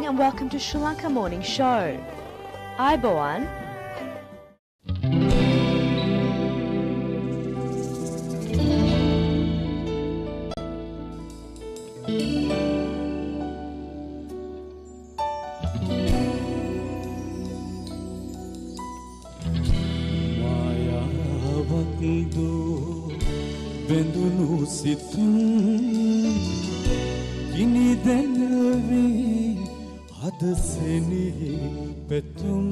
morning and welcome to Sri Lanka Morning Show. Aibowan. Bendunu situm kini denve hadaseni petum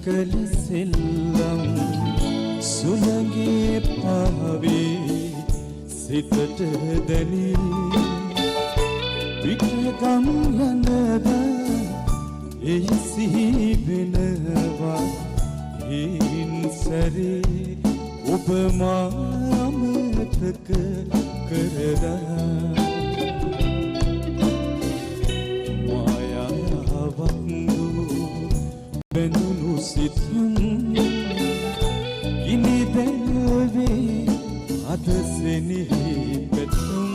Kaliselam sulange paave sitat dani pitagam yanada eisi benawa hinsare upama amataka karada maya vandu bendunu situm kini denve hadaseni petum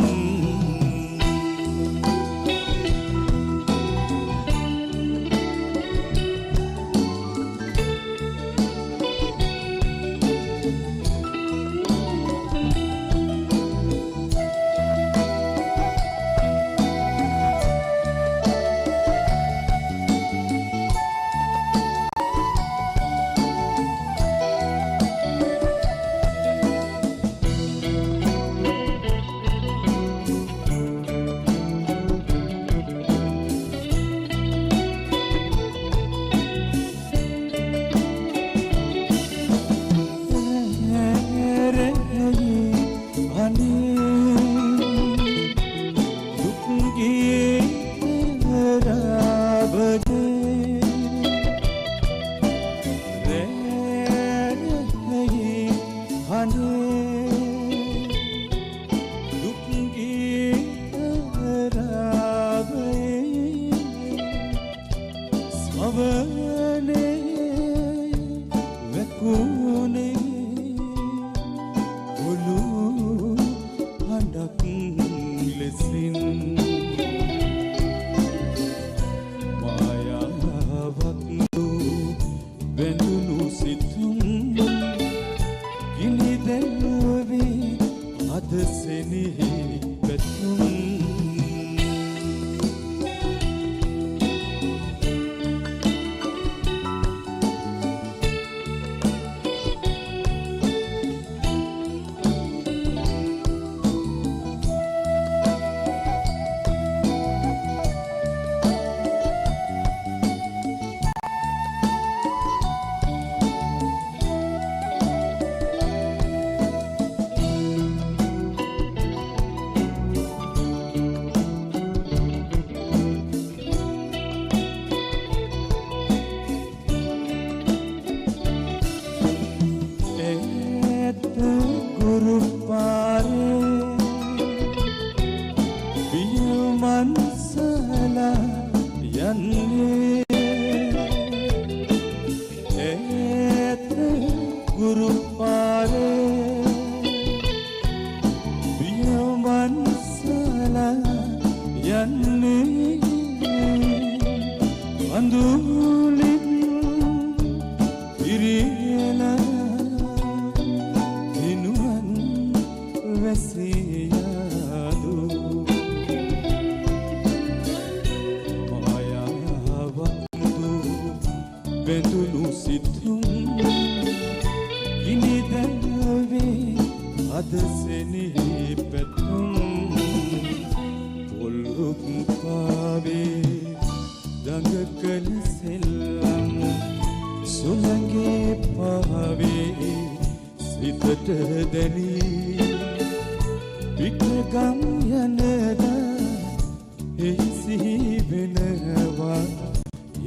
ඒ සිහි වෙනවා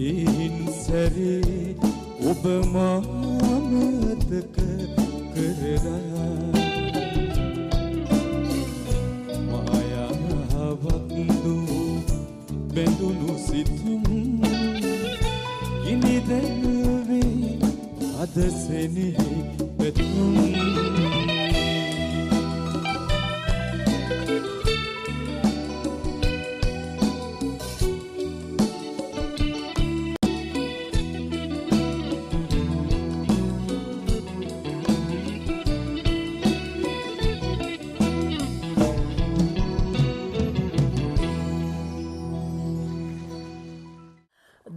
ඒන් සැරේ ඔබ මාමතක කරලා මායාවක් දූ බැඳුණු සිතුම් ගිනි දැල්වේ අද සෙනෙහි පැතුම්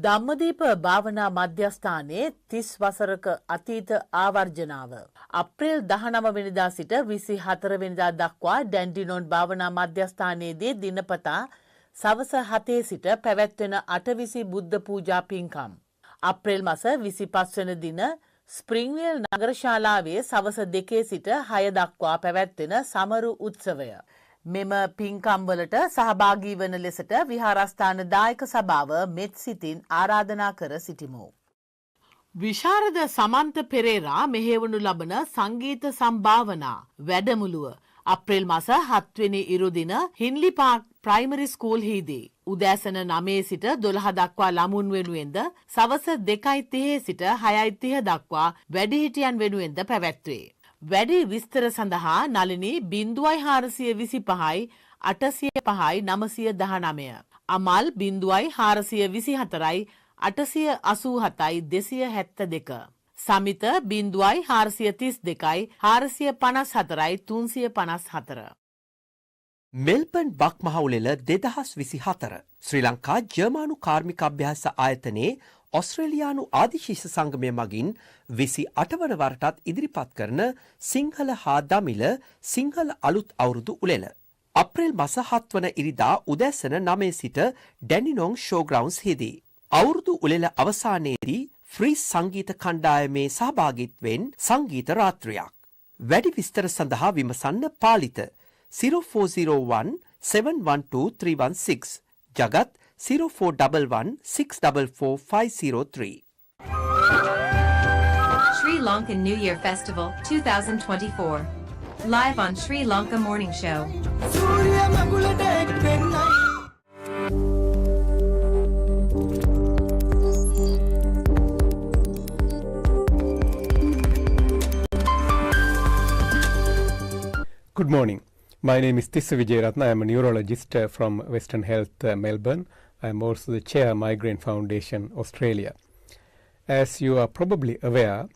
ධම්මදීප භාවනා මධ්‍යස්ථානයේ 30 වසරක අතීත ආවර්ජනාව අප්‍රේල් 19 වෙනිදා සිට 24 වෙනිදා දක්වා ඩැන්ඩිනොන් භාවනා මධ්‍යස්ථානයේදී දිනපතා සවස 7 සිට පැවැත්වෙන අටවිසි බුද්ධ පූජා පින්කම් අප්‍රේල් මාස 25 වෙනි දින ස්ප්‍රින්ග්වෙල් නගර ශාලාවේ සවස 2 සිට 6 දක්වා පැවැත්වෙන සමරු උත්සවය මෙම පින්කම් වලට සහභාගී වන ලෙසට විහාරස්ථාන දායක සභාව මෙත් සිතින් ආරාධනා කර සිටිමු. විශාරද සමන්ත පෙරේරා මෙහෙවනු ලබන සංගීත සම්භාවනා වැඩමුළුව අප්‍රේල් මාස 7 වෙනි ඉරුදින හින්ලි පාක් ප්‍රයිමරි ස්කූල් හිදී උදෑසන 9 සිට 12 දක්වා ළමුන් වෙනුවෙන්ද සවස 2:30 සිට 6:30 දක්වා වැඩිහිටියන් වෙනුවෙන්ද පැවැත්වේ. වැඩි විස්තර සඳහා නලිනී 0425යි 805යි 919 අමල් 0424යි 887යි 272 සමිත 0432යි 454යි 354 මෙල්බන් බක්මහවුලෙල 2024 ශ්‍රී ලංකා ජර්මානු කාර්මික අභ්‍යාස ආයතනයේ ඔස්ට්‍රේලියානු ආදිශිෂ්‍ය සංගමය මගින් 28 වන වරටත් ඉදිරිපත් කරන සිංහල හා දමිළ සිංහල අලුත් අවුරුදු උළෙල. අප්‍රේල් මාස 7 වන ඉරිදා උදෑසන 9 සිට ඩැනිනොන් ෂෝග්‍රවුන්ස් හිදී. අවුරුදු උළෙල අවසානයේදී ෆ්‍රී සංගීත කණ්ඩායමේ සහභාගීත්වයෙන් සංගීත රාත්‍රියක්. වැඩි විස්තර සඳහා විමසන්න Palitha 0401 712 316 Jagath 0411 644 503. Sri Lankan New Year Festival 2024. Live on Sri Lanka Morning Show. Good morning. My name is Tissa Vijayaratna. I am a neurologist from Western Health, Melbourne. I am also the chair Migraine Foundation, Australia. As you are probably aware,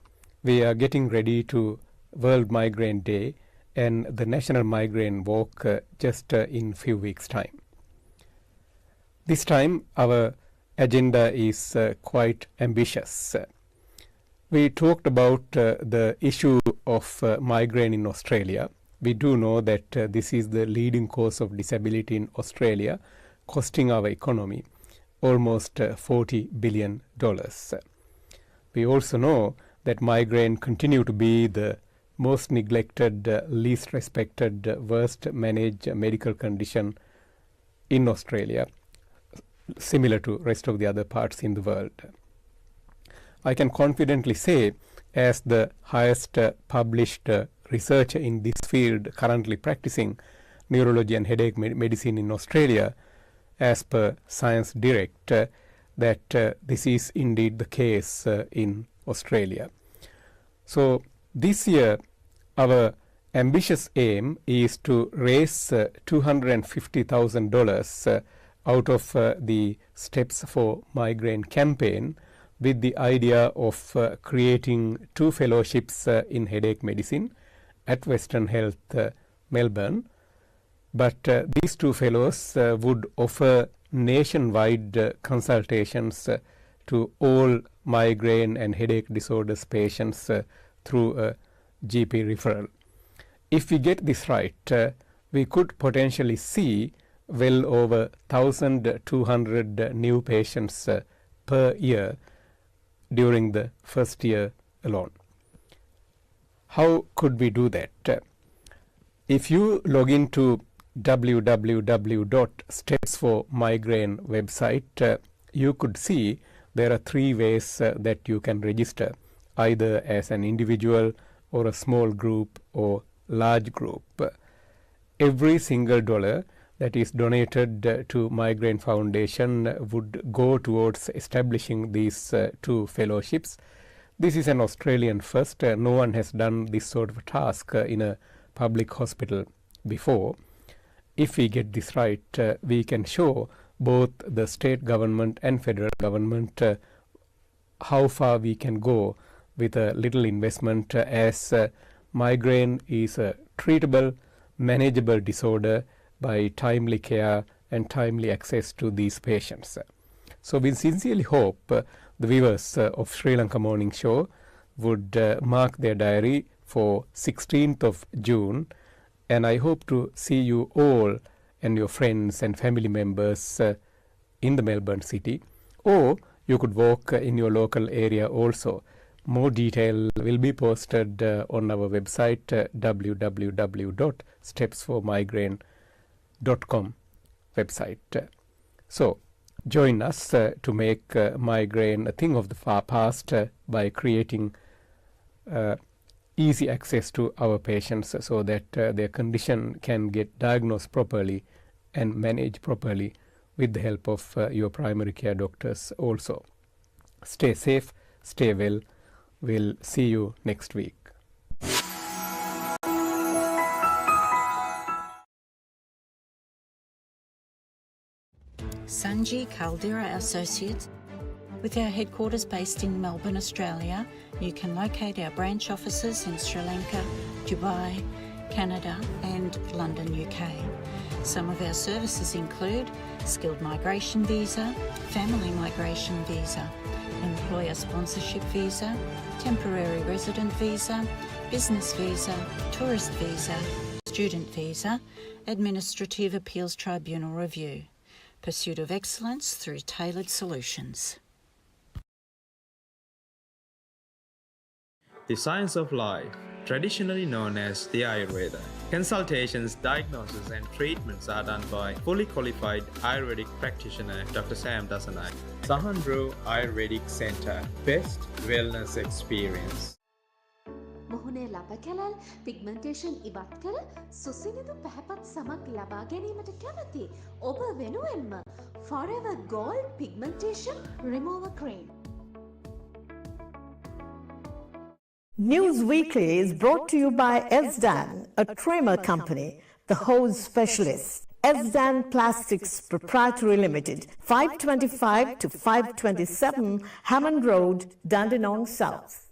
we are getting ready to World Migraine Day and the National Migraine Walk just in few weeks' time. This time our agenda is quite ambitious. We talked about the issue of migraine in Australia. We do know that this is the leading cause of disability in Australia, costing our economy almost $40 billion. We also know that migraine continue to be the most neglected, least respected, worst managed medical condition in Australia, similar to rest of the other parts in the world. I can confidently say, as the highest published researcher in this field currently practicing neurology and headache medicine in Australia, as per Science Direct, that this is indeed the case in Australia. So this year our ambitious aim is to raise $250,000 out of the Steps for Migraine campaign, with the idea of creating 2 fellowships in headache medicine at Western Health, Melbourne. But these 2 fellows would offer nationwide consultations to all migraine and headache disorders patients through a GP referral. If we get this right, we could potentially see well over 1,200 new patients per year during the first year alone. How could we do that? If you log into www.stepsformigraine website, you could see there are 3 ways that you can register, either as an individual or a small group or large group. Every single dollar that is donated to Migraine Foundation would go towards establishing these 2 fellowships. This is an Australian first. No one has done this sort of a task in a public hospital before. If we get this right, we can show both the state government and federal government how far we can go with a little investment, as migraine is a treatable, manageable disorder by timely care and timely access to these patients. So we sincerely hope the viewers of Sri Lanka Morning Show would mark their diary for 16th of June, and I hope to see you all and your friends and family members in the Melbourne city, or you could walk in your local area also. More detail will be posted on our website www.stepsformigraine.com website. So join us to make migraine a thing of the far past by creating easy access to our patients so that their condition can get diagnosed properly and managed properly with the help of your primary care doctors also. Stay safe, stay well. We'll see you next week. Sanji Caldera Associates. With our headquarters based in Melbourne, Australia, you can locate our branch offices in Sri Lanka, Dubai, Canada and London, UK. Some of our services include skilled migration visa, family migration visa, employer sponsorship visa, temporary resident visa, business visa, tourist visa, student visa, administrative appeals tribunal review. Pursuit of excellence through tailored solutions. The science of life, traditionally known as the Ayurveda. Consultations, diagnosis and treatments are done by fully qualified Ayurvedic practitioner Dr. Sam Dasanay. Sahandro Ayurvedic Center, best wellness experience. මොහුනේ ලබ කැලල් pigmentation ඉවත් කළ සුසිනිදු පැහැපත් සමක් ලබා ගැනීමට කැමති ඔබ වෙනුවෙන්ම Forever Gold Pigmentation Remover Cream. News Weekly is brought to you by Esdan, a trimmer company, the hose specialist. Esdan Plastics Proprietary Limited, 525 to 527 Hammond Road, Dandenong South.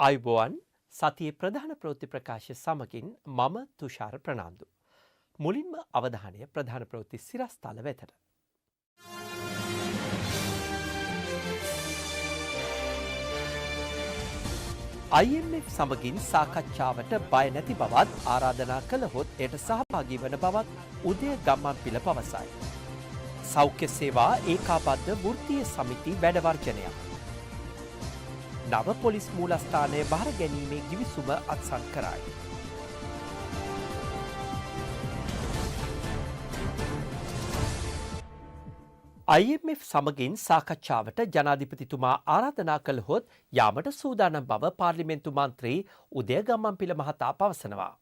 අයිබෝවන් සතියේ ප්‍රධාන ප්‍රවෘත්ති ප්‍රකාශ සමගින් මම තුෂාර ප්‍රනාන්දු. මුලින්ම අවධානය ප්‍රධාන ප්‍රවෘත්ති සිරස්තල වෙතට. IMF සමගින් සාකච්ඡාවට බය නැති බවත් ආරාධනා කළහොත් එයට සහභාගී වන බවත් උදය ගම්මන්පිල පවසයි. සෞඛ්‍ය සේවා ඒකාබද්ධ වෘත්තීය සමිති වැඩවර්ජනයක්. නව පොලිස් මූලස්ථානය බාර ගැනීමේ ගිවිසුම අත්සන් කරයි. IMF සමගින් සාකච්ඡාවට ජනාධිපතිතුමා ආරාධනා කළහොත් යාමට සූදානම් බව පාර්ලිමේන්තු මන්ත්‍රී උදය ගම්මන්පිල මහතා පවසනවා.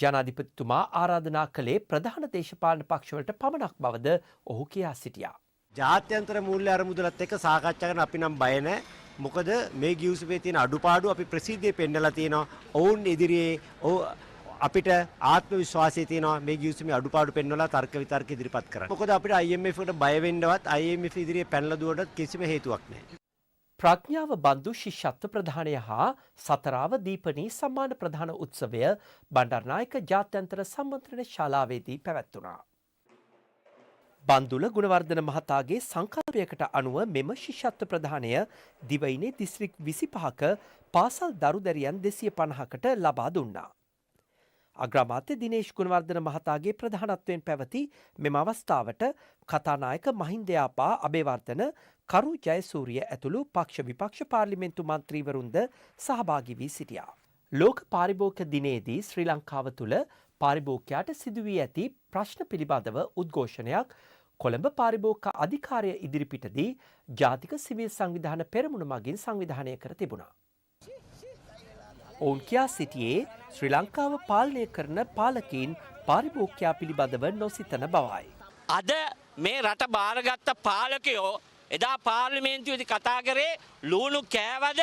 ජනාධිපතිතුමා ආරාධනා කළේ ප්‍රධාන දේශපාලන පක්ෂවලට පමණක් බවද ඔහු කියා සිටියා. ජාත්‍යන්තර මූල්‍ය අරමුදලත් එක්ක සාකච්ඡා කරන අපි නම් බය නැහැ. මොකද මේ ගිවිසුමේ තියෙන අඩුපාඩු අපි ප්‍රසිද්ධියේ පෙන්නලා තියෙනවා. ඔවුන් ඉදිරියේ අපිට ආත්ම විශ්වාසය තියෙනවා මේ ගිවිසුමේ අඩුපාඩු පෙන්වලා තර්ක විතර්ක ඉදිරිපත් කරන්න. මොකද අපිට IMF එකට බය වෙන්නවත් IMF ඉදිරියේ පැනලා දුවන්නත් කිසිම හේතුවක් නැහැ. ප්‍රඥාව බන්දු ශිෂ්‍යත්ව ප්‍රධානය හා සතරාව දීපනී සම්මාන ප්‍රධාන උත්සවය බණ්ඩාරනායක ජාත්‍යන්තර සම්මන්ත්‍රණ ශාලාවේදී පැවැත්වුණා. බන්දුල ගුණවර්ධන මහතාගේ සංකල්පයකට අනුව මෙම ශිෂ්‍යත්ව ප්‍රදානය දිවයිනේ දිස්ත්‍රික් 25ක පාසල් දරුදැරියන් 250කට ලබා දුන්නා. අග්‍රාමාත්‍ය දිනේෂ් ගුණවර්ධන මහතාගේ ප්‍රධානත්වයෙන් පැවති මෙම අවස්ථාවට කතානායක මහින්දයාපා අබේවර්ධන කරු ජයසූරිය ඇතුළු පක්ෂ විපක්ෂ පාර්ලිමේන්තු මන්ත්‍රීවරුන්ද සහභාගී වී සිටියා. ලෝක පාරිභෝගික දිනයේදී ශ්‍රී ලංකාව තුළ පාරිභෝගිකයාට සිදුවී ඇති ප්‍රශ්න පිළිබඳව උද්ඝෝෂණයක් කොළඹ පාරිභෝගික අධිකාරිය ඉදිරිපිටදී ජාතික සිවිල් සංවිධාන පෙරමුණ මගින් සංවිධානය කර තිබුණා. ඔවුන් කියා සිටියේ ශ්‍රී ලංකාව පාලනය කරන පාලකීන් පාරිභෝගිකයා පිළිබඳව නොසිතන බවයි. අද මේ රට බාරගත්ත පාලකයෝ එදා පාර්ලිමේන්තුවේදී කතා කරේ ලුණු කෑවද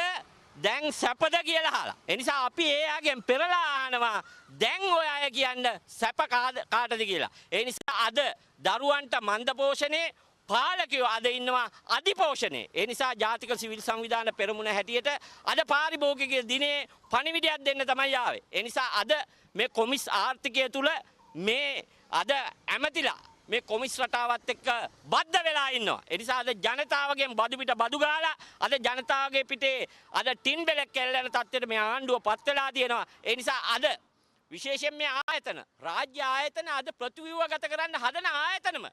දැන් සැපද කියලා අහලා. ඒ නිසා අපි එයාගෙන් පෙරලා අහනවා දැන් ඔය අය කියන්න සැප කාටද කියලා. ඒ නිසා අද දරුවන්ට මන්ද පෝෂණේ පාලකයෝ අද ඉන්නවා අධිපෝෂණේ. ඒ නිසා ජාතික සිවිල් සංවිධාන පෙරමුණ හැටියට අද පාරිභෝගික දිනේ පණිවිඩයක් දෙන්න තමයි ආවේ. ඒ නිසා අද මේ කොමිස් ආර්ථිකය තුල මේ අද ඇමතිලා මේ කොමිස් රටාවත් එක්ක බද්ධ වෙලා ඉන්නවා. ඒ නිසා අද ජනතාවගෙන් බදු පිට බදු ගාලා අද ජනතාවගේ පිටේ අද ටින් බෙලක් කැල්ලන තත්ත්වයට මේ ආණ්ඩුව පත් වෙලා තියෙනවා. ඒ නිසා අද විශේෂයෙන් මේ ආයතන රාජ්‍ය ආයතන අද ප්‍රතිව්‍යුහගත කරන්න හදන ආයතනම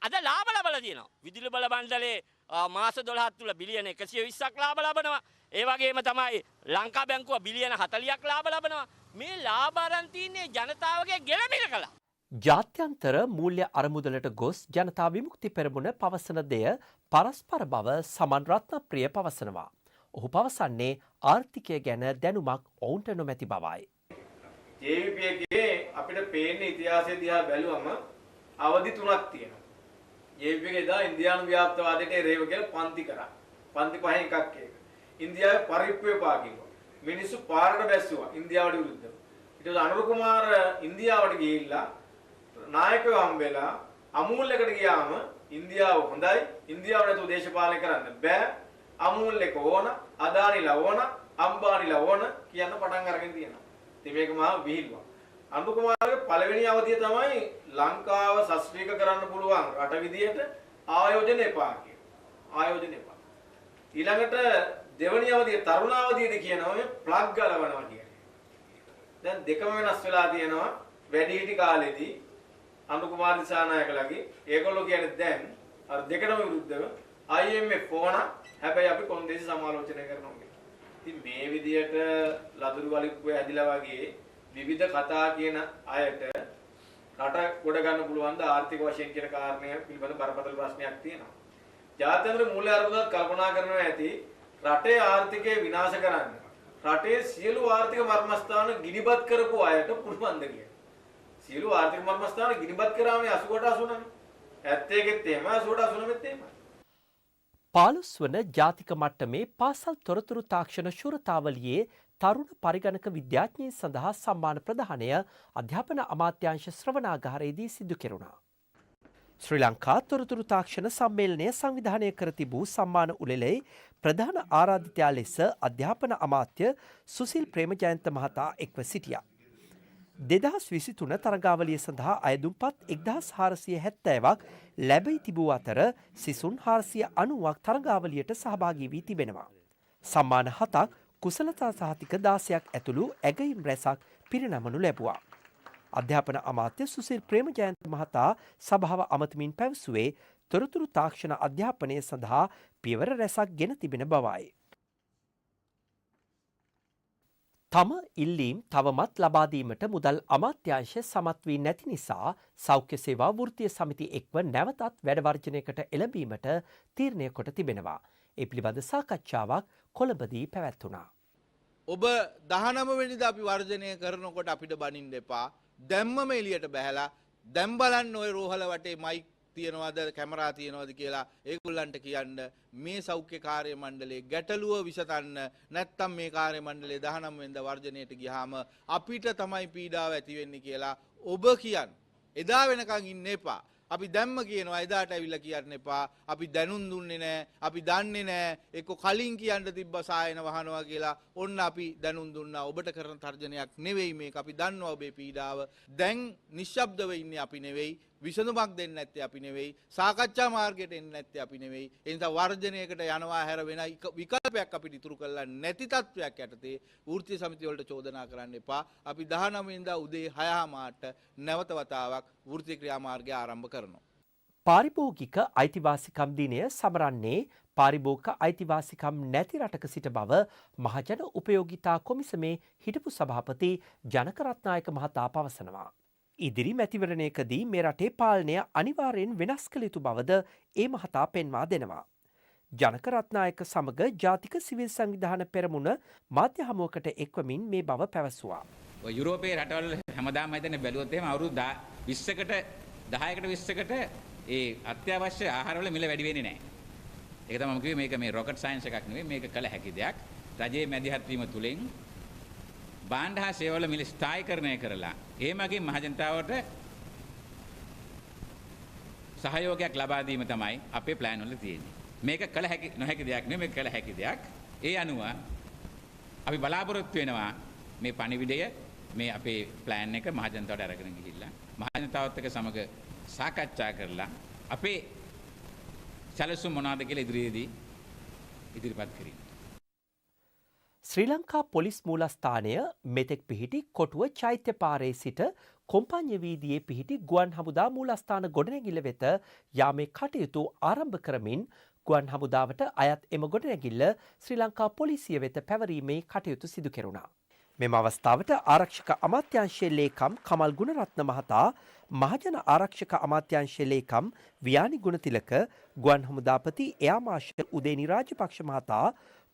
අද ලාභ ලබලා තියෙනවා. විදුලි බල මණ්ඩලයේ මාස 12ක් තුල බිලියන 120ක් ලාභ ලබනවා. ඒ වගේම තමයි ලංකා බැංකුව බිලියන 40ක් ලාභ ලබනවා. මේ ලාභ අරන් තින්නේ ජනතාවගේ ගෙලමිල කළා. ජාත්‍යන්තර මූල්‍ය අරමුදලට ගොස් ජනතා විමුක්ති පෙරමුණ පවසන දෙය පරස්පර බව සමන් රත්නප්‍රිය පවසනවා. ඔහු පවසන්නේ ආර්ථිකය ගැන දැනුමක් ඔවුන්ට නොමැති බවයි. JVP එකේ අපිට පේන්නේ ඉතිහාසය දිහා බැලුවම අවධි තුනක් තියෙනවා. JVP එකේ දා ඉන්දියානු ව්‍යාප්තවාදයට එරෙහිව කියලා පන්ති කරා. පන්ති පහෙන් එකක් ඒක. ඉන්දියාවේ පරිප්පුවේ පාකිනවා. මිනිස්සු පාරට බැස්සුවා ඉන්දියාවට විරුද්ධව. ඊට පස්සේ අනුර කුමාර ඉන්දියාවට ගිහිල්ලා නායකයෝ හම්බෙලා අමූල්‍යකට ගියාම ඉන්දියාව හොඳයි ඉන්දියාව නැතුව දේශපාලනය කරන්න බෑ අමූල්‍යක ඕන අදානිලා ඕන අම්බානිලා ඕන කියන පටන් අරගෙන තියෙනවා. ඉතින් මේක මහා විහිළුවක්. අනුර කුමාරගේ පළවෙනි අවධිය තමයි ලංකාව සස්ත්‍රීක කරන්න පුළුවන් රට විදියට ආයෝජන එපා කියන. ආයෝජන එපා. ඊළඟට දෙවැනි අවධිය තරුණ අවධියේදී කියනවා මේ ප්ලග් ගලවනවා කියන්නේ. දැන් දෙකම වෙනස් වෙලා තියෙනවා වැඩිහිටි කාලෙදී අනුර කුමාර දිසානායකලාගේ ඒගොල්ලෝ කියන්නේ දැන් අර දෙකටම විරුද්ධව IMF ඕන හැබැයි අපි කොන්දේසි සමාලෝචනය කරනවා කියලා. ඉතින් මේ විදියට ලදරු වලික්කුවේ ඇදිලා වගේ විවිධ කතා කියන අයට රට ගොඩ ගන්න පුළුවන් ද ආර්ථික වශයෙන් කියන කාරණය පිළිබඳ බරපතල ප්‍රශ්නයක් තියෙනවා. ජාත්‍යන්තර මූල්‍ය අරමුදලත් කල්පනා කරනවා ඇති රටේ ආර්ථිකය විනාශ කරන්න. රටේ සියලු ආර්ථික මර්මස්ථාන ගිනිබත් කරපු අයට පුළුවන් ද කියලා. සියලු ආර්ථික මර්මස්ථාන ගිනිබත් කරාමනේ 80ට 80නේ 71ත් එහෙම 80ට 89ත් එහෙම 15 වන ජාතික මට්ටමේ පාසල් තොරතුරු තාක්ෂණ ශූරතාවලියේ තරුණ පරිගණක විද්‍යාඥයින් සඳහා සම්මාන ප්‍රදානය අධ්‍යාපන අමාත්‍යාංශ ශ්‍රවණාගාරයේදී සිදු කෙරුණා. ශ්‍රී ලංකා තොරතුරු තාක්ෂණ සම්මේලනය සංවිධානය කර තිබූ සම්මාන උළෙලේ ප්‍රධාන ආරාධිතයා ලෙස අධ්‍යාපන අමාත්‍ය සුසිල් ප්‍රේමජයන්ත මහතා එක්ව සිටියා. 2023 තරගාවලිය සඳහා අයදුම්පත් 1470ක් ලැබී තිබූ අතර සිසුන් 490ක් තරගාවලියට සහභාගී වී තිබෙනවා. සම්මාන 7ක් කුසලතා සහතික 16ක් ඇතුළු ඇගයීම් රැසක් පිරිනමනු ලැබුවා. අධ්‍යාපන අමාත්‍ය සුසිල් ප්‍රේමජයන්ත මහතා සභාව අමතමින් පැවසුවේ තොරතුරු තාක්ෂණ අධ්‍යාපනය සඳහා පියවර රැසක් ගෙන තිබෙන බවයි. තම ඉල්ලීම් තවමත් ලබාදීමට මුදල් අමාත්‍යාංශය සමත් වී නැති නිසා සෞඛ්‍ය සේවා වෘත්තීය සමිති එක්ව නැවතත් වැඩවර්ජනයකට එළඹීමට තීරණය කොට තිබෙනවා. ඒ පිළිබඳ සාකච්ඡාවක් කොළඹදී පැවැත්වුණා. ඔබ 19 වෙනිදා අපි වර්ජනය කරනකොට අපිට බනින්න එපා. දැම්මම එළියට බහැලා දැන් බලන්න ওই රෝහල වටේ මයික් තියනවාද කැමරා තියනවාද කියලා ඒගොල්ලන්ට කියන්න මේ සෞඛ්‍ය කාර්ය මණ්ඩලයේ ගැටලුව විසඳන්න නැත්නම් මේ කාර්ය මණ්ඩලයේ 19 වෙනිදා වර්ජනයට ගියාම අපිට තමයි පීඩාව ඇති වෙන්නේ කියලා ඔබ කියන්නේ. එදා වෙනකන් ඉන්න එපා. අපි දැම්ම කියනවා එදාට ඇවිල්ලා කියන්න එපා. අපි දැනුම් දුන්නේ නැහැ. අපි දන්නේ නැහැ. එක්ක කලින් කියන්න තිබ්බ සායන වහනවා කියලා ඔන්න අපි දැනුම් දුන්නා. ඔබට කරන තර්ජනයක් නෙවෙයි මේක. අපි දන්නවා ඔබේ පීඩාව. දැන් නිශ්ශබ්දව ඉන්නේ අපි නෙවෙයි. විසඳුමක් දෙන්න නැත්තේ අපි නෙවෙයි, සාකච්ඡා මාර්ගයට එන්න නැත්තේ අපි නෙවෙයි. ඒ නිසා වර්ජනයකට යනවා හැර වෙන විකල්පයක් අපිට ඉතුරු කරලා නැති තත්වයක් යටතේ වෘත්තීය සමිතිය වලට චෝදනා කරන්න එපා. අපි 19 වෙනිදා උදේ 6:00ට නැවත වතාවක් වෘත්තීය ක්‍රියාමාර්ගය ආරම්භ කරනවා. පාරිභෝගික අයිතිවාසිකම් දිනය සමරන්නේ පාරිභෝගික අයිතිවාසිකම් නැති රටක සිට බව මහජන උපයෝගිතා කොමිසමේ හිටපු සභාපති ජනක රත්නායක මහතා පවසනවා. ඉදිරි මැතිවරණයකදී මේ රටේ පාලනය අනිවාර්යෙන් වෙනස් කළ යුතු බවද ඒ මහතා පෙන්වා දෙනවා. ජනක රත්නායක සමග ජාතික සිවිල් සංවිධාන පෙරමුණ මාධ්‍ය හමුවකට එක්වමින් මේ බව පැවසුවා. යුරෝපයේ රටවල හැමදාම හිතන්නේ බැලුවොත් එහෙම අවුරුදු 20කට 10කට 20කට ඒ අත්‍යවශ්‍ය ආහාරවල මිල වැඩි වෙන්නේ නැහැ. ඒක තමයි මම කිව්වේ මේක මේ රොකට් සයන්ස් එකක් නෙවෙයි මේක කළ හැකි දෙයක්. රජයේ මැදිහත් වීම තුලින් භාණ්ඩ හා සේවවල මිල ස්ථායීකරණය කරලා ඒ මගින් මහජනතාවට සහයෝගයක් ලබා දීම තමයි අපේ ප්ලෑන් වල තියෙන්නේ. මේක කළ හැකි නොහැකි දෙයක් නෙවෙයි මේක කළ හැකි දෙයක්. ඒ අනුව අපි බලාපොරොත්තු වෙනවා මේ පණිවිඩය මේ අපේ ප්ලෑන් එක මහජනතාවට අරගෙන ගිහිල්ලා මහජනතාවත් එක්ක සමග සාකච්ඡා කරලා අපේ සැලසුම් මොනවාද කියලා ඉදිරියේදී ඉදිරිපත් කිරීම. ශ්‍රී ලංකා පොලිස් මූලස්ථානය මෙතෙක් පිහිටි කොටුව චෛත්‍ය පාරේ සිට කොම්පඤ්ඤ වීදියේ පිහිටි ගුවන් හමුදා මූලස්ථාන ගොඩනැගිල්ල වෙත යාමේ කටයුතු ආරම්භ කරමින් ගුවන් හමුදාවට අයත් එම ගොඩනැගිල්ල ශ්‍රී ලංකා පොලිසිය වෙත පැවරීමේ කටයුතු සිදු කෙරුණා. මෙම අවස්ථාවට ආරක්ෂක අමාත්‍යාංශයේ ලේකම් කමල් ගුණරත්න මහතා මහජන ආරක්ෂක අමාත්‍යාංශයේ ලේකම් වියානි ගුණතිලක ගුවන් හමුදාපති එයා මාර්ෂල් උදේනි රාජපක්ෂ මහතා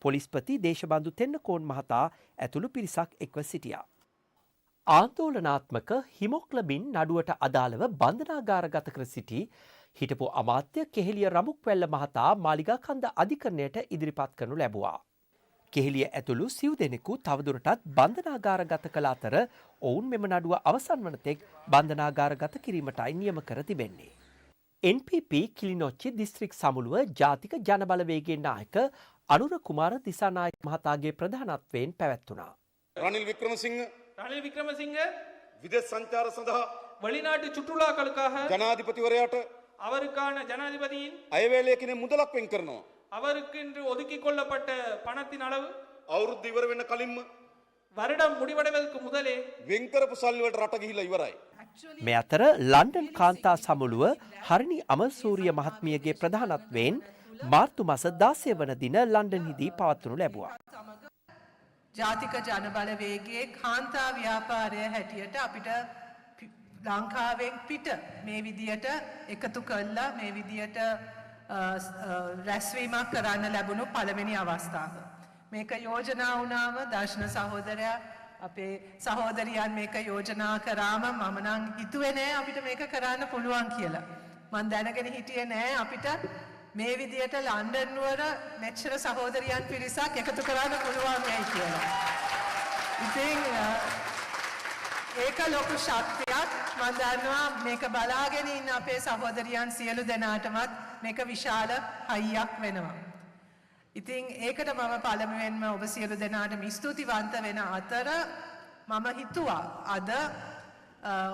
පොලිස්පති දේශබන්දු තෙන්නකෝන් මහතා ඇතුළු පිරිසක් එක්ව සිටියා. ආන්දෝලනාත්මක හිමොක්ලබින් නඩුවට අදාළව බන්ධනාගාරගත කර සිටි හිටපු අමාත්‍ය කෙහෙලිය රමුක්වැල්ල මහතා මාලිගාකන්ද අධිකරණයට ඉදිරිපත් කරනු ලැබුවා. කෙහෙලිය ඇතුළු සිව් දෙනෙකු තවදුරටත් බන්ධනාගාරගත කළ අතර ඔවුන් මෙම නඩුව අවසන් වන තෙක් බන්ධනාගාරගත කිරීමටයි නියම කර තිබෙන්නේ. NPP කිලිනොච්චි දිස්ත්‍රික් සමුළුව ජාතික ජනබලවේගයේ නායක අනුර කුමාර දිසානායක මහතාගේ ප්‍රධානත්වයෙන් පැවැත්වුණා. රනිල් වික්‍රමසිංහ විදේශ සංචාර සඳහා வெளிநாட்டு சுற்றுலாக்களுக்காக ஜனாதிபதிவரையாට அவருக்கான ஜனாதிபதியின் අයවැයලයකින් මුදලක් වෙන් කරනවා. அவருக்கென்று ஒதுக்கிக் கொள்ளப்பட்ட பணத்தின் அளவு අවුරුද්ද ඉවර වෙන කලින්ම வருடம் முடிவடைவதற்கு முதலே වෙන් කරපු සල්ලි වලට රට ගිහිල්ලා ඉවරයි. මේ අතර ලන්ඩන් කාන්තා සමුළුව හරිනි අමරසූරිය මහත්මියගේ ප්‍රධානත්වයෙන් මාර්තු මාස 16 වන දින ලන්ඩන්හිදී පවත්වනු ලැබුවා. ජාතික ජනබලවේගයේ කාන්තා ව්‍යාපාරය හැටියට අපිට ලංකාවෙන් පිට මේ විදියට එකතු කළා මේ විදියට රැස්වීමක් කරන්න ලැබුණු පළවෙනි අවස්ථාව. මේක යෝජනා වුණාම දර්ශන සහෝදරයා අපේ සහෝදරියන් මේක යෝජනා කරාම මම නම් හිතුවේ නෑ අපිට මේක කරන්න පුළුවන් කියලා. මම දැනගෙන හිටියේ නෑ අපිට මේ විදියට ලන්ඩන් නුවර මෙච්චර සහෝදරියන් පිරිසක් එකතු කරන්න පුළුවන් වෙයි කියලා. ඉතින් ඒක ලොකු ශක්තියක්. මම දන්නවා මේක බලාගෙන ඉන්න අපේ සහෝදරියන් සියලු දෙනාටමත් මේක විශාල හයියක් වෙනවා. ඉතින් ඒකට මම පළමුවෙන්ම ඔබ සියලු දෙනාටම ස්තුතිවන්ත වෙන අතර මම හිතුවා අද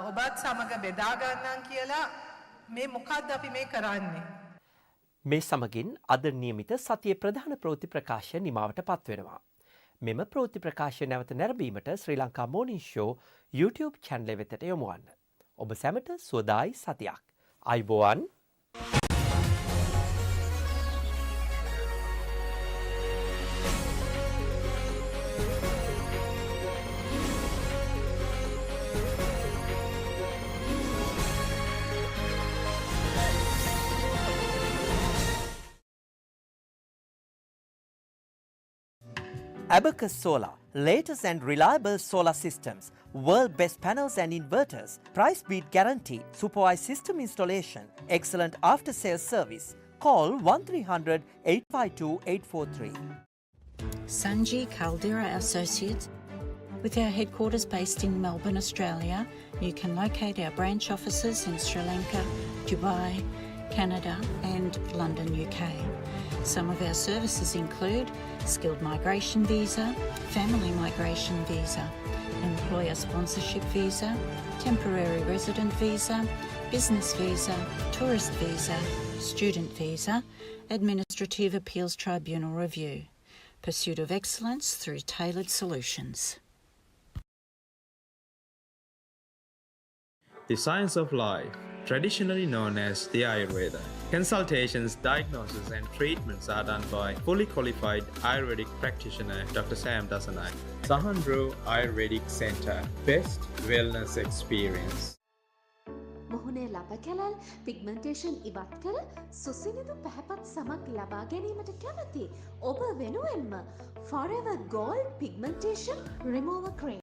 ඔබත් සමග බෙදා ගන්නම් කියලා මේ මොකද්ද අපි මේ කරන්නේ. මේ සමගින් අද නියමිත සතියේ ප්‍රධාන ප්‍රවෘත්ති ප්‍රකාශය නිමාවට පත්වෙනවා. මෙම ප්‍රවෘත්ති ප්‍රකාශය නැවත නැරඹීමට ශ්‍රී ලංකා මෝනිං ෂෝ YouTube channel වෙතට යොමු වන්න. ඔබ සැමට සුවදායි සතියක්. අයිබෝවන්. Abacus Solar, latest and reliable solar systems, world best panels and inverters, price beat guarantee, supervised system installation, excellent after sales service. Call 1300 852 843. Sanji Caldera Associates. With our headquarters based in Melbourne, Australia, you can locate our branch offices in Sri Lanka, Dubai, Canada and London, UK. Some of our services include skilled migration visa, family migration visa, employer sponsorship visa, temporary resident visa, business visa, tourist visa, student visa, administrative appeals tribunal review. Pursuit of excellence through tailored solutions. The science of life, traditionally known as the Ayurveda. Consultations, diagnosis and treatments are done by fully qualified Ayurvedic practitioner Dr. Sam Dasanai. Sahandro Ayurvedic Center, best wellness experience. මොහුනේ ලබ කැලල් pigmentation ඉවත් කර සුසිනිදු පැහැපත් සමක් ලබා ගැනීමට කැමති ඔබ වෙනුවෙන්ම Forever Gold Pigmentation Remover Cream.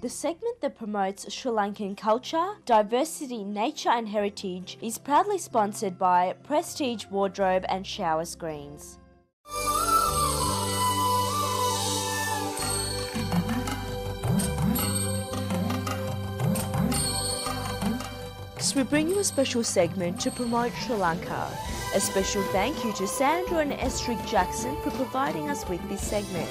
The segment that promotes Sri Lankan culture, diversity, nature and heritage is proudly sponsored by Prestige Wardrobe and Shower Screens. We bring you a special segment to promote Sri Lanka. A special thank you to Sandra and Estrid Jackson for providing us with this segment.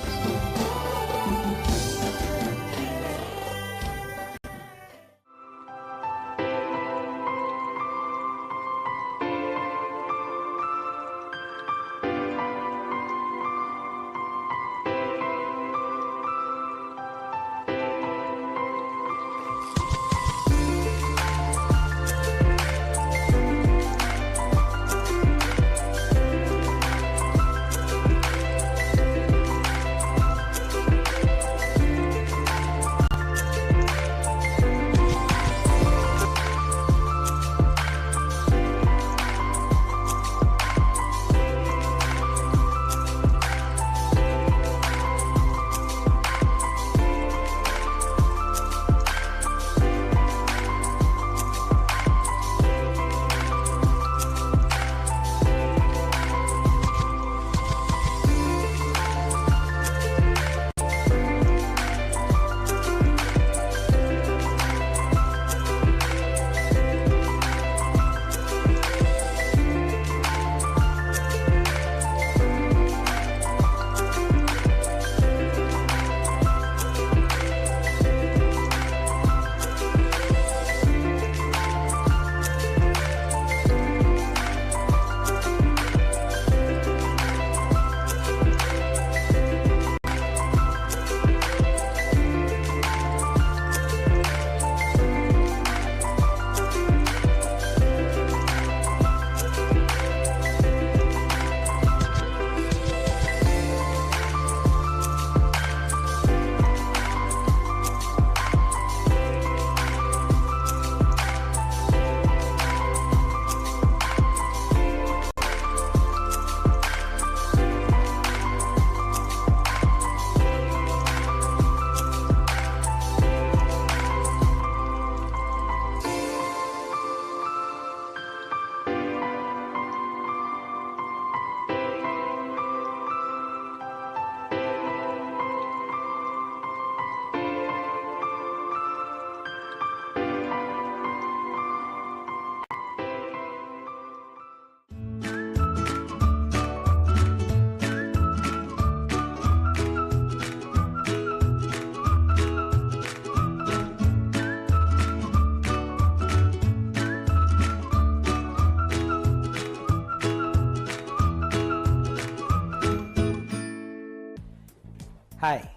Hi.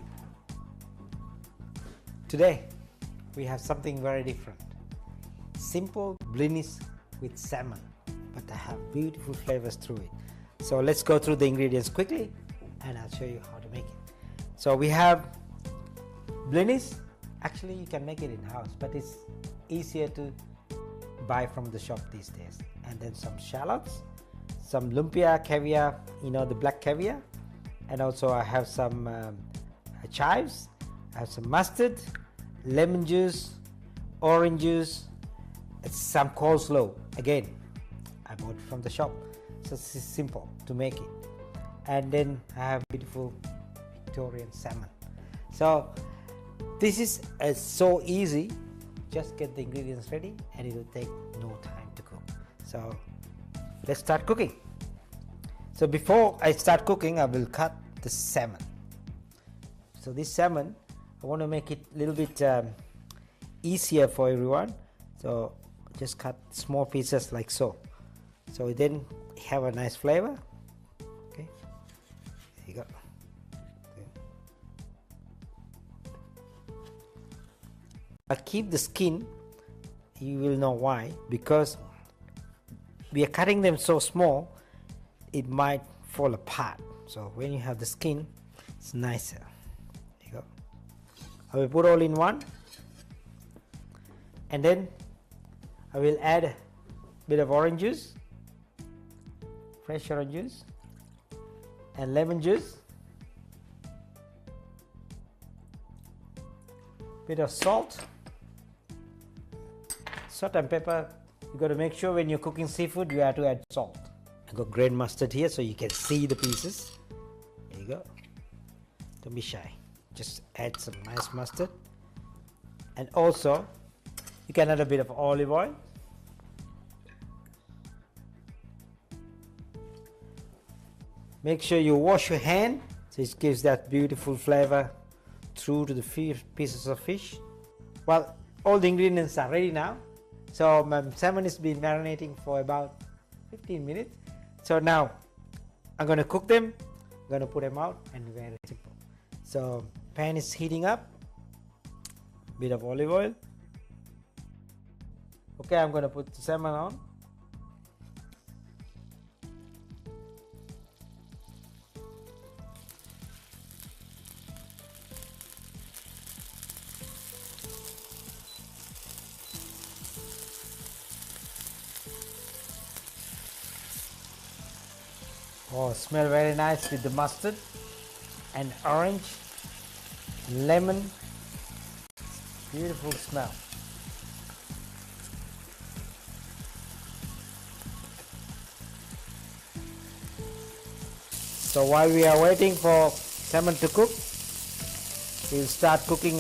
Today we have something very different. Simple blinis with salmon, but they have beautiful flavors through it. So let's go through the ingredients quickly and I'll show you how to make it. So we have blinis. Actually you can make it in house, but it's easier to buy from the shop these days. And then some shallots, some lumpia caviar, you know, the black caviar, and also I have some chives, I have some mustard, lemon juice, orange juice, some coleslaw. Again, I bought it from the shop, so it's simple to make it. And then I have beautiful Victorian salmon. So this is so easy. Just get the ingredients ready and it will take no time to cook. So let's start cooking. So before I start cooking, I will cut the salmon. So this salmon, I want to make it a little bit easier for everyone, so just cut small pieces like so. So then have a nice flavor. Okay, there you go. I keep the skin. You will know why, because we are cutting them so small it might fall apart. So when you have the skin, it's nicer. There you go. I will put all in one, and then I will add a bit of orange juice, fresh orange juice, and lemon juice, bit of salt and pepper. You got to make sure when you're cooking seafood you have to add salt. I got grain mustard here so you can see the pieces. There you go. Don't be shy. Just add some nice mustard, and also you can add a bit of olive oil. Make sure you wash your hand so it gives that beautiful flavor through to the pieces of fish. Well, all the ingredients are ready now. So my salmon has been marinating for about 15 minutes. So now I'm going to cook them. I'm going to put them out, and very simple. So pan is heating up. Bit of olive oil. Okay, I'm going to put the salmon on. Oh, smell very nice with the mustard and orange, lemon. Beautiful smell. So while we are waiting for salmon to cook, we'll start cooking,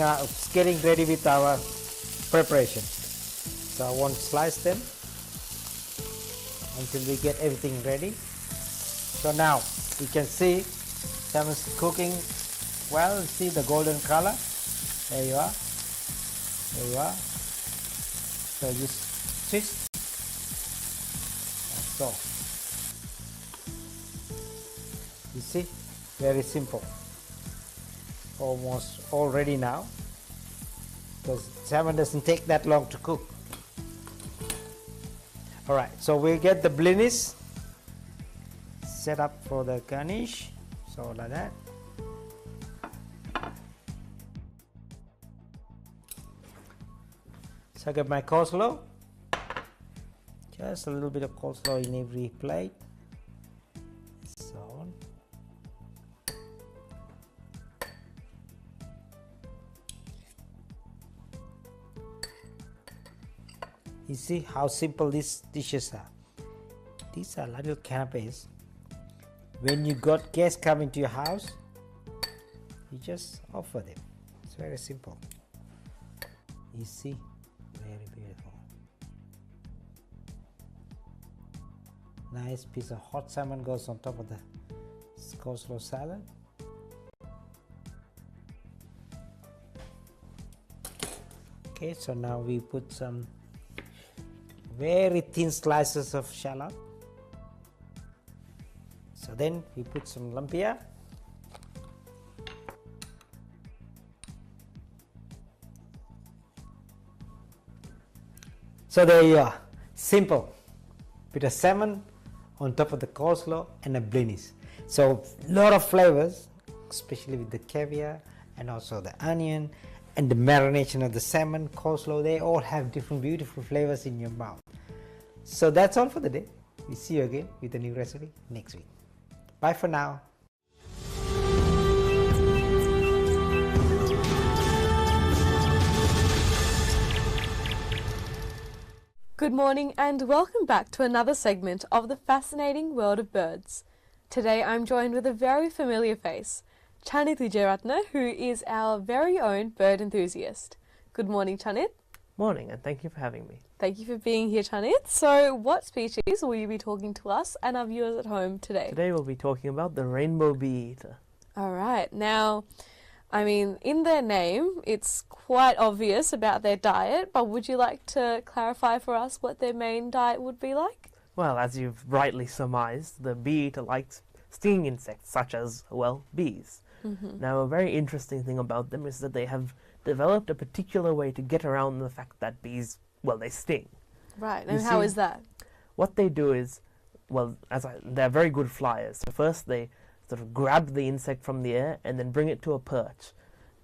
getting ready with our preparation. So I want to slice them until we get everything ready. So now you can see salmon's cooking well. See the golden color. There you are. There you are. So just twist. So you see, very simple. Almost all ready now, because salmon doesn't take that long to cook. All right, so we'll get the blinis set up for the garnish, so like that. So I got my coleslaw, just a little bit of coleslaw in every plate, so on. You see how simple these dishes are. These are little canapes. When you got guests coming to your house, you just offer them. It's very simple. You see, very beautiful. Nice piece of hot salmon goes on top of the coleslaw salad. Okay, so now we put some very thin slices of shallot. So then we put some lumpia. So there you are, simple, bit of salmon on top of the coleslaw and a blinis. So lot of flavors, especially with the caviar and also the onion and the marination of the salmon, coleslaw. They all have different beautiful flavors in your mouth. So that's all for the day. We see you again with a new recipe next week. Bye for now. Good morning and welcome back to another segment of the fascinating world of birds. Today I'm joined with a very familiar face, Chanit Wijeratne, who is our very own bird enthusiast. Good morning, Chanit. Morning, and thank you for having me. Thank you for being here, Chanit. So what species will you be talking to us and our viewers at home today? Today we'll be talking about the rainbow bee eater. All right. Now, I mean, in their name, it's quite obvious about their diet, but would you like to clarify for us what their main diet would be like? Well, as you've rightly surmised, the bee-eater likes stinging insects such as, well, bees. Now, a very interesting thing about them is that they have developed a particular way to get around the fact that bees, well, they sting. Right, and how is that? What they do is, well, they're very good flyers. So first they sort of grab the insect from the air and then bring it to a perch.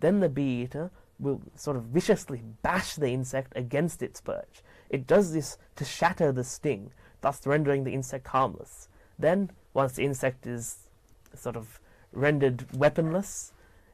Then the bee-eater will sort of viciously bash the insect against its perch. It does this to shatter the sting, thus rendering the insect harmless. Then, once the insect is sort of rendered weaponless,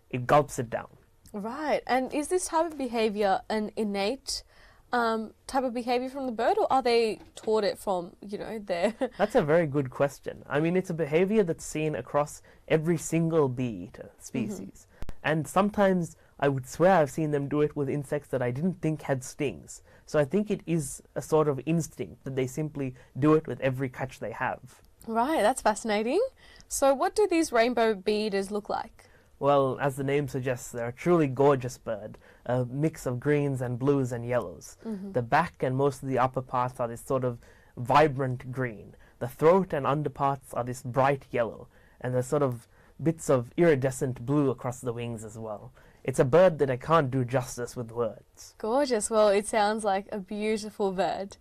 it gulps it down. Right, and is this type of behaviour an innate type of behaviour from the bird, or are they taught it from, their... That's a very good question. I mean, it's a behaviour that's seen across every single bee-eater species. And sometimes I would swear I've seen them do it with insects that I didn't think had stings. So I think it is a sort of instinct that they simply do it with every catch they have. Right, that's fascinating. So what do these rainbow bee-eaters look like? Well, as the name suggests, they're a truly gorgeous bird, a mix of greens and blues and yellows. The back and most of the upper parts are this sort of vibrant green. The throat and underparts are this bright yellow, and there's sort of bits of iridescent blue across the wings as well. It's a bird that I can't do justice with words. Gorgeous. Well, it sounds like a beautiful bird.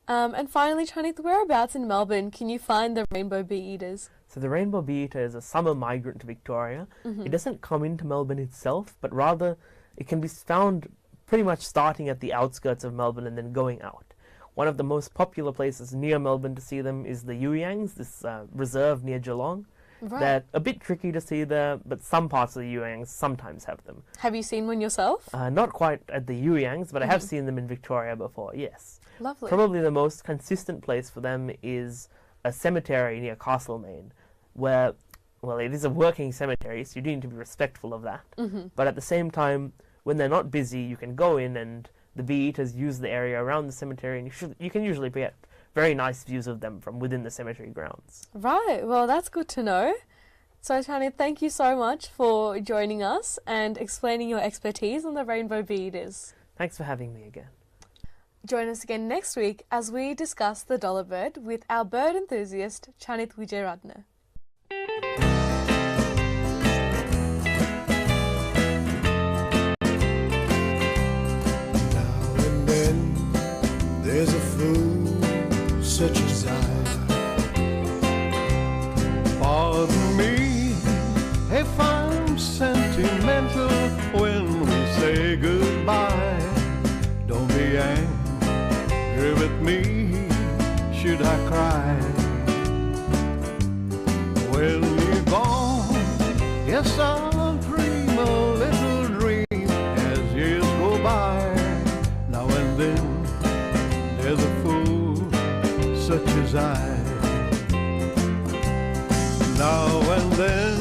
And finally, Chanith, whereabouts in Melbourne can you find the rainbow bee-eaters? So the rainbow bee-eater is a summer migrant to Victoria. It doesn't come into Melbourne itself, but rather it can be found pretty much starting at the outskirts of Melbourne and then going out. One of the most popular places near Melbourne to see them is the Yuyangs, this reserve near Geelong. Right. They're a bit tricky to see there, but some parts of the Yuyangs sometimes have them. Have you seen one yourself? Not quite at the Yuyangs, but I have seen them in Victoria before, yes. Lovely. Probably the most consistent place for them is a cemetery near Castlemaine, where, well, it is a working cemetery, so you do need to be respectful of that. But at the same time, when they're not busy, you can go in and the bee-eaters use the area around the cemetery, and you can usually get very nice views of them from within the cemetery grounds. Right, well, that's good to know. So, Chanith, thank you so much for joining us and explaining your expertise on the rainbow bee-eaters. Thanks for having me again. Join us again next week as we discuss the dollar bird with our bird enthusiast, Chanith Wijeratne. Now and then there's a fool such as I. Pardon me if I'm sentimental when we say goodbye. Don't be angry with me, should I cry? When you're gone, yes, I'll dream a little dream as years go by. Now and then there's a fool such as I. Now and then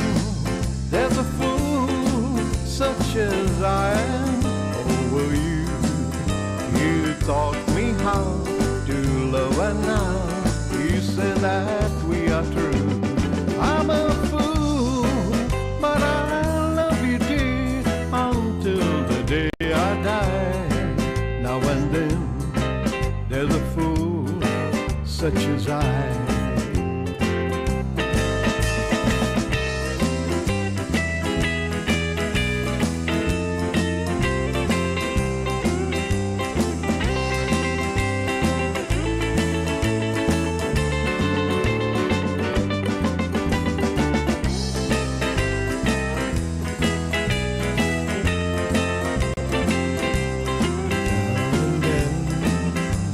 there's a fool such as I am. Oh, will you taught me how to love, and now you say that we are true. I'm a fool, but I love you dear until the day I die. Now and then there's a fool such as I.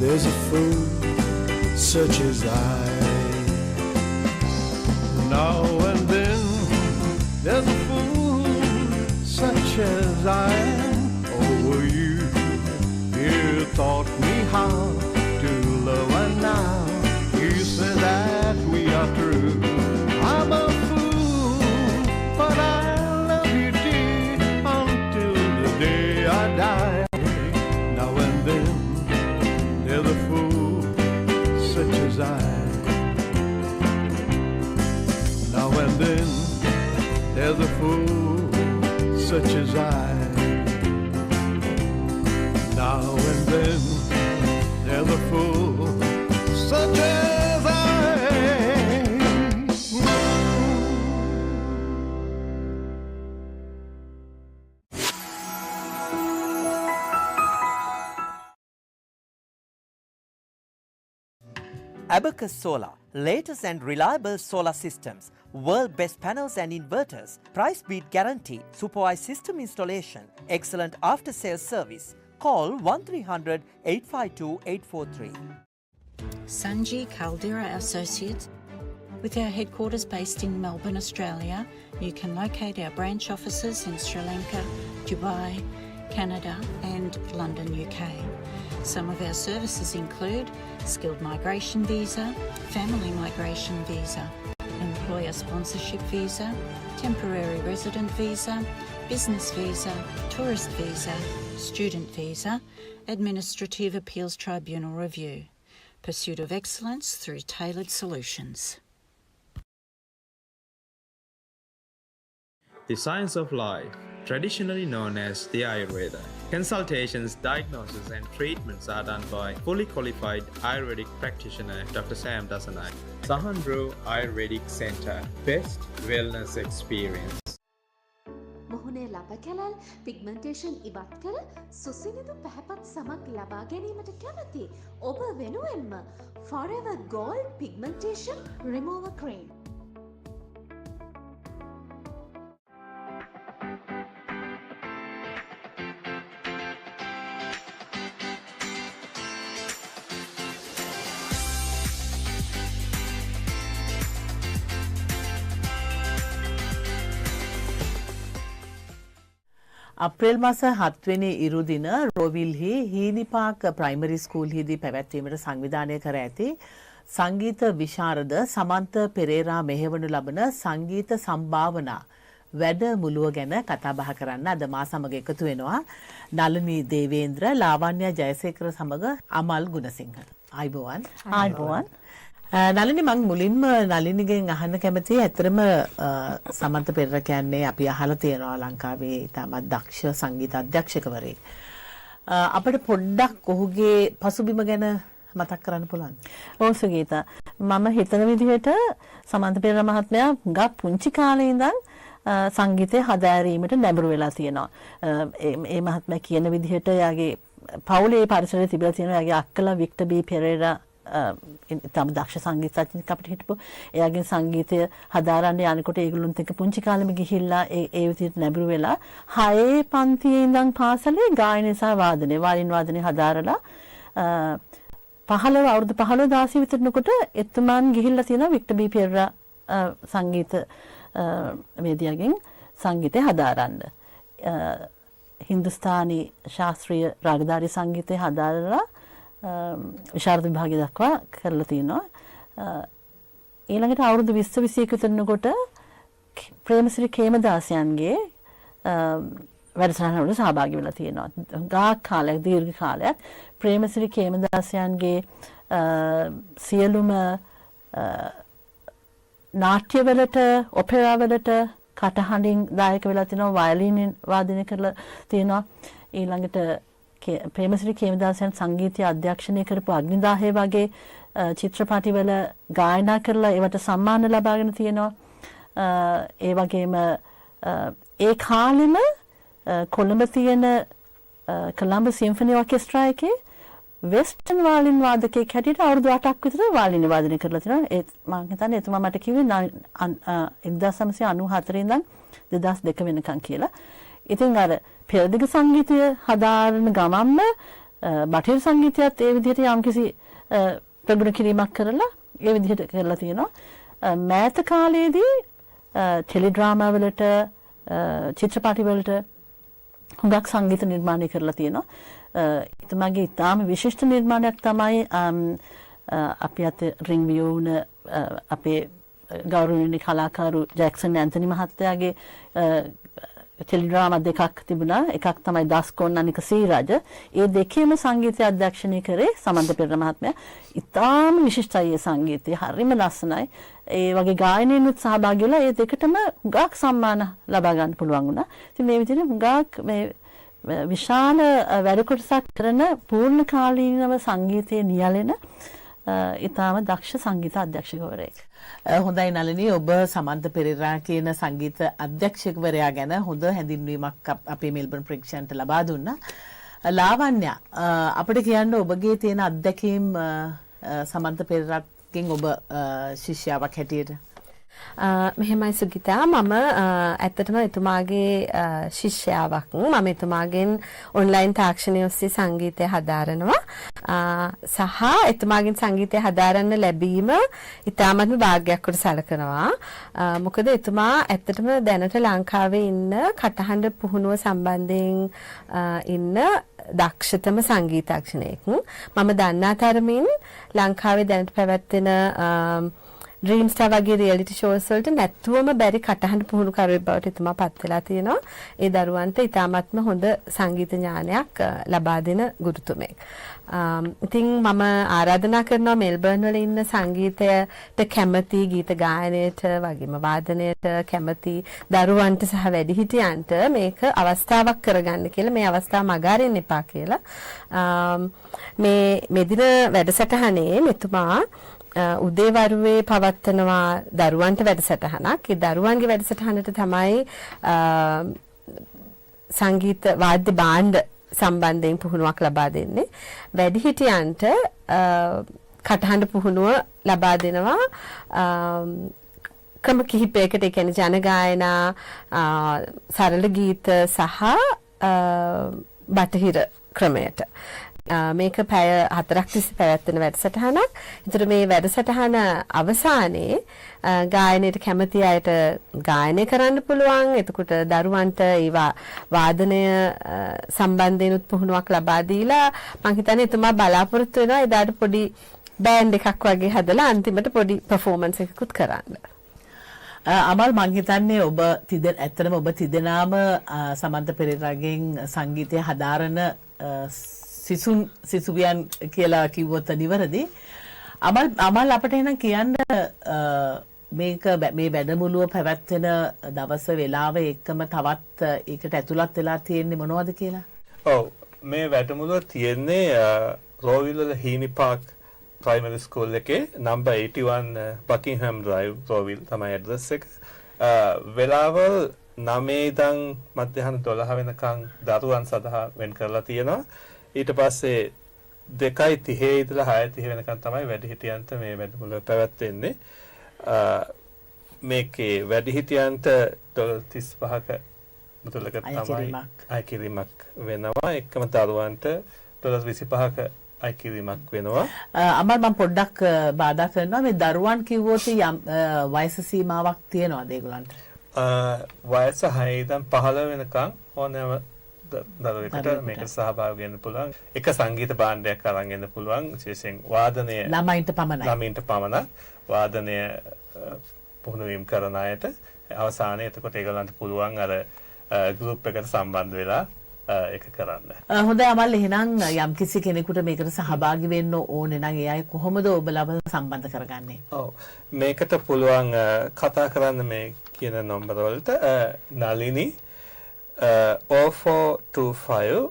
There's a fool such as I. Now and then there's a fool such as I am. Oh, you taught me how to love, and now you say that we are true. I'm a fool, but I love you dear until the day I die. Now and then there's a fool such as I. Now and then there's a fool such as I. Now and then there's a fool such as I. Abacus Solar, latest and reliable solar systems, world best panels and inverters, price beat guarantee, supervised system installation, excellent after sales service. Call 1300 852 843. Sanji Caldera Associates. With our headquarters based in Melbourne, Australia, you can locate our branch offices in Sri Lanka, Dubai, Canada and London, UK. Some of our services include skilled migration visa, family migration visa, employer sponsorship visa, temporary resident visa, business visa, tourist visa, student visa, administrative appeals tribunal review. Pursuit of excellence through tailored solutions. The science of life, traditionally known as the Ayurveda. Consultations, diagnosis and treatments are done by fully qualified Ayurvedic practitioner Dr. Sam Dasanai. Sahandro Ayurvedic Center, best wellness experience. මොහුනේ ලබ කැලල් pigmentation ඉවත් කළ සුසිනිදු පැහැපත් සමක් ලබා ගැනීමට කැමති ඔබ වෙනුවෙන්ම Forever Gold Pigmentation Remover Cream. අප්‍රේල් මාස 7 වෙනි ඉරුදින රෝවිල්හි හීනිපාක ප්‍රයිමරි ස්කූල්හිදී පැවැත්වීමට සංවිධානය කර ඇති සංගීත විශාරද සමන්ත පෙරේරා මෙහෙවනු ලබන සංගීත සම්භාවනා වැඩමුළුව ගැන කතා බහ කරන්න අද මා සමග එකතු වෙනවා නලිනී දේවේන්ද්‍ර, ලාවන්‍ය ජයසේකර සමග අමල් ගුණසිංහ. ආයිබෝවන්. ආයිබෝවන්. නලිනී මම මුලින්ම නලිනීගෙන් අහන්න කැමතියි ඇත්තටම සමන්ත පෙරේරා කියන්නේ අපි අහලා තියෙනවා ලංකාවේ ඉතාමත් දක්ෂ සංගීත අධ්‍යක්ෂකවරයෙක්. අපිට පොඩ්ඩක් ඔහුගේ පසුබිම ගැන මතක් කරන්න පුළුවන්. ඔව් සුගීතා. මම හිතන විදිහට සමන්ත පෙරේරා මහත්මයා ගා පුංචි කාලේ ඉඳන් සංගීතය හදාරීමට නැඹුරු වෙලා තියෙනවා. ඒ මහත්මයා කියන විදිහට යාගේ පවුලේ පරිසරයේ තිබිලා තියෙනවා යාගේ අක්කලා වික්ටර් බී පෙරේරා තම දක්ෂ සංගීතඥයෙක් අපිට හිටපු එයාගේ සංගීතය හදාරන්න යනකොට ඒගොල්ලොත් එක්ක පුංචි කාලෙම ගිහිල්ලා ඒ විදිහට නැඹුරු වෙලා 6 පන්තියේ ඉඳන් පාසලේ ගායනය සහ වාදනය වයින් වාදනය හදාරලා 15 අවුරුදු 15 16 විතරනකොට එතුමන් ගිහිල්ලා තියෙනවා වික්ටර් බී පෙරේරා සංගීත වේදිකාවෙන් සංගීතය හදාරන්න. හින්දුස්ථානි ශාස්ත්‍රීය රාගධාරී සංගීතය හදාරලා විශාරද විභාගය දක්වා කරලා තිනවා. ඊළඟට අවුරුදු 20 21 විතරනකොට ප්‍රේමසිරි කේමදාසයන්ගේ වැඩසටහන වල සහභාගී වෙලා තියෙනවා. ගාක් කාලයක් දීර්ඝ කාලයක් ප්‍රේමසිරි කේමදාසයන්ගේ සියලුම නාට්‍යවලට ඔපෙරාවලට කටහඬින් දායක වෙලා තිනවා, වයලීන් වාදනය කරලා තියෙනවා. ඊළඟට ප්‍රේමසිරි කේමදාසයන් සංගීතය අධ්‍යක්ෂණය කරපු අග්නිදාහය වගේ චිත්‍රපටිවල ගායනා කරලා ඒවට සම්මාන ලබාගෙන තියෙනවා. ඒ වගේම ඒ කාලෙම කොළඹ තියෙන කොළඹ සිම්ෆනි ඕකෙස්ට්‍රා එකේ වෙස්ටර්න් වාලින් වාදකයෙක් හැටියට අවුරුදු 8ක් විතර වාලින් වාදනය කරලා තියෙනවා. ඒ මම හිතන්නේ එතුමා මට කිව්වේ 1994 ඉඳන් 2002 වෙනකන් කියලා. ඉතින් අර පෙරදිග සංගීතය හදාරන ගමන්ම බටහිර සංගීතයත් ඒ විදිහට යම්කිසි ප්‍රගුණ කිරීමක් කරලා ඒ විදිහට කරලා තියෙනවා. මෑත කාලයේදී ටෙලිඩ්‍රාමා වලට චිත්‍රපටි වලට හුඟක් සංගීත නිර්මාණය කරලා තියෙනවා. එතුමාගේ ඉතාම විශිෂ්ට නිර්මාණයක් තමයි අපි අත රින් වියෝන අපේ ගෞරවනීය කලාකරු ජැක්සන් ඇන්තනි මහත්තයාගේ ටෙලිඩ්‍රාමා දෙකක් තිබුණා. එකක් තමයි දස්කොන් අනික සීරජ. ඒ දෙකේම සංගීතය අධ්‍යක්ෂණය කරේ සමන්ත පෙරේරා මහත්මයා. ඉතාම විශිෂ්ටයි ඒ සංගීතය. හරිම ලස්සනයි. ඒ වගේ ගායනයෙන්ුත් සහභාගී වෙලා ඒ දෙකටම හුඟක් සම්මාන ලබා ගන්න පුළුවන් වුණා. ඉතින් මේ විදිහට හුඟක් මේ විශාල වැඩ කොටසක් කරන පූර්ණ කාලීනව සංගීතයේ නියැලෙන ඉතාම දක්ෂ සංගීත අධ්‍යක්ෂකවරයෙක්. හොඳයි නලිනී, ඔබ සමන්ත පෙරේරා කියන සංගීත අධ්‍යක්ෂකවරයා ගැන හොඳ හැඳින්වීමක් අපේ මෙල්බර්න් ප්‍රේක්ෂකයන්ට ලබා දුන්නා. ලාවන්‍ය, අපිට කියන්න ඔබගේ තියෙන අත්දැකීම් සමන්ත පෙරේරාගෙන් ඔබ ශිෂ්‍යාවක් හැටියට. මෙහෙමයි සුගිතා, මම ඇත්තටම එතුමාගේ ශිෂ්‍යාවක්. මම එතුමාගෙන් ඔන්ලයින් තාක්ෂණය ඔස්සේ සංගීතය හදාරනවා සහ එතුමාගෙන් සංගීතය හදාරන්න ලැබීම ඉතාමත්ම භාග්‍යයක් කොට සැලකනවා. මොකද එතුමා ඇත්තටම දැනට ලංකාවේ ඉන්න කටහඬ පුහුණුව සම්බන්ධයෙන් ඉන්න දක්ෂතම සංගීතඥයෙක්. මම දන්නා තරමින් ලංකාවේ දැනට පැවැත්වෙන ඩ්‍රීම් ස්ටාර් වගේ රියැලිටි ෂෝස් වලට නැත්තුවම බැරි කටහඬ පුහුණුකරුවෙක් බවට එතුමා පත් වෙලා තියෙනවා. ඒ දරුවන්ට ඉතාමත්ම හොඳ සංගීත ඥානයක් ලබා දෙන ගුරුතුමෙක්. ඉතින් මම ආරාධනා කරනවා මෙල්බර්න් වල ඉන්න සංගීතයට කැමති, ගීත ගායනයට වගේම වාදනයට කැමති දරුවන්ට සහ වැඩිහිටියන්ට මේක අවස්ථාවක් කරගන්න කියලා, මේ අවස්ථාව මගහරින්න එපා කියලා. මේ දින වැඩසටහනේ මෙතුමා උදේවරුවේ පවත්වනවා දරුවන්ට වැඩසටහනක්. ඒ දරුවන්ගේ වැඩසටහනට තමයි සංගීත වාද්‍ය භාණ්ඩ සම්බන්ධයෙන් පුහුණුවක් ලබා දෙන්නේ. වැඩිහිටියන්ට කටහඬ පුහුණුව ලබා දෙනවා ක්‍රම කිහිපයකට. ඒ කියන්නේ ජන ගායනා, සරල ගීත සහ බටහිර ක්‍රමයට. මේක පැය 4ක් තිස්සේ පැවැත්වෙන වැඩසටහනක්. ඒතර මේ වැඩසටහන අවසානයේ ගායනයට කැමති අයට ගායනය කරන්න පුළුවන්. එතකොට දරුවන්ට ඒවා වාදනය සම්බන්ධයෙන් පුහුණුවක් ලබා දීලා මම හිතන්නේ එතුමා බලාපොරොත්තු වෙනවා එදාට පොඩි බෑන්ඩ් එකක් වගේ හදලා අන්තිමට පොඩි පර්ෆෝමන්ස් එකකුත් කරන්න. අමල්, මං හිතන්නේ ඔබ ඇත්තටම ඔබ තිදෙනාම සමන්ත පෙරේරාගෙන් සංගීතය හදාරන සිසුවියන් කියලා කිව්වොත් නිවැරදි. අමල් අපිට එහෙනම් කියන්න මේක මේ වැඩමුළුව පැවැත්වෙන දවස වේලාව එක්කම තවත් ඒකට ඇතුළත් වෙලා තියෙන්නේ මොනවද කියලා? ඔව්, මේ වැඩමුළුව තියෙන්නේ රෝවිල් වල හීනි පාක් ප්‍රයිමරි ස්කූල් එකේ නම්බර් 81 බකින්හම් ඩ්‍රයිව් රෝවිල් තමයි ඇඩ්‍රස් එක. වෙලාවල් 9 ඉඳන් මධ්‍යහන 12 වෙනකන් දරුවන් සඳහා වෙන් කරලා තියෙනවා. ඊට පස්සේ 2:30 ඉඳලා 6:30 වෙනකන් තමයි වැඩිහිටියන්ට මේ වැඩමුළුව පැවැත්වෙන්නේ. මේකේ වැඩිහිටියන්ට $35ක මුදලක තමයි අයකිරීමක් වෙනවා. එක්කම දරුවන්ට $25ක අයකිරීමක් වෙනවා. අමල්, මම පොඩ්ඩක් බාධා කරනවා. මේ දරුවන් කිව්වොත් යම් වයස සීමාවක් තියනවාද ඒගොල්ලන්ට? වයස 6 ඉඳන් 15 වෙනකන් ඕනෑම දරුවෙකුට මේකට සහභාගී වෙන්න පුළුවන්. එක සංගීත භාණ්ඩයක් අරන් එන්න පුළුවන්. විශේෂයෙන් වාදනය ළමයින්ට පමණක් වාදනය පුහුණු වීම කරන අයට අවසානයේ එතකොට ඒගොල්ලන්ට පුළුවන් අර ගෲප් එකට සම්බන්ධ වෙලා ඒක කරන්න. හොඳයි අමල්, එහෙනම් යම් කිසි කෙනෙකුට මේකට සහභාගී වෙන්න ඕනේ නම් ඒ අය කොහොමද ඔබලව සම්බන්ධ කරගන්නේ? ඔව්, මේකට පුළුවන් කතා කරන්න මේ කියන නම්බර වලට. නලිනි 0425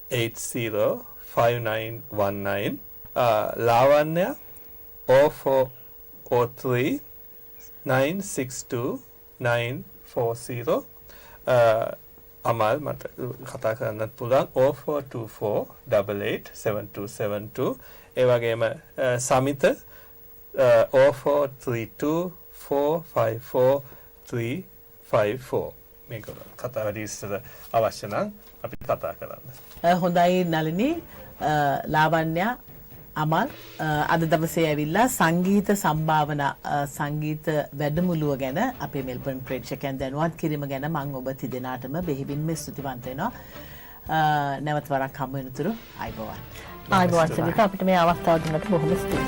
805919, ලාවන්‍ය 0403 962 940. අමල් මට කතා කරන්නත් පුළුවන් 0424 887272. ඒ වගේම සමිත 0432 454 354. මේක කතා වැඩි ඉස්සර අවශ්‍ය නම් අපි කතා කරන්න. හොඳයි නලිනී, ලාවන්‍ය, අමල් අද දවසේ ඇවිල්ලා සංගීත සම්භාවනා සංගීත වැඩමුළුව ගැන අපේ මෙල්බර්න් ප්‍රේක්ෂකයන් දැනුවත් කිරීම ගැන මම ඔබ තිදෙනාටම බෙහෙවින්ම ස්තුතිවන්ත වෙනවා. නැවත වරක් හමු වෙනතුරු ආයිබෝවන්. ආයිබෝවන් සුගත, අපිට මේ අවස්ථාව දුන්නට බොහොම ස්තුතියි.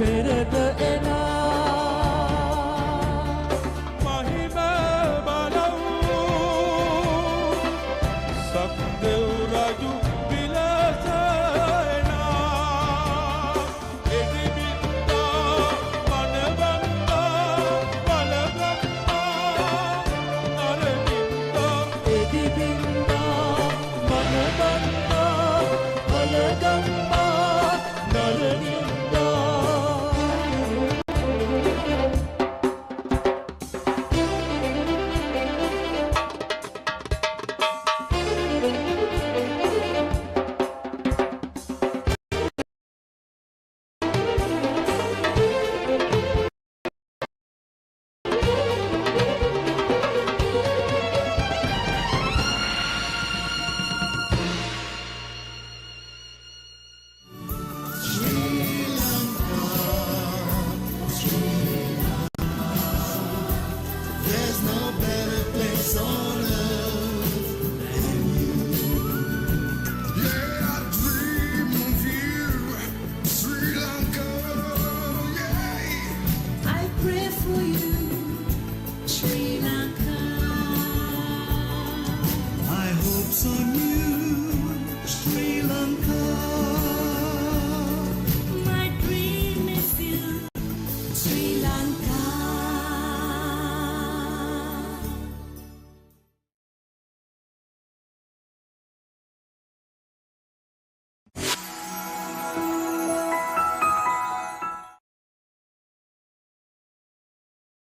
Better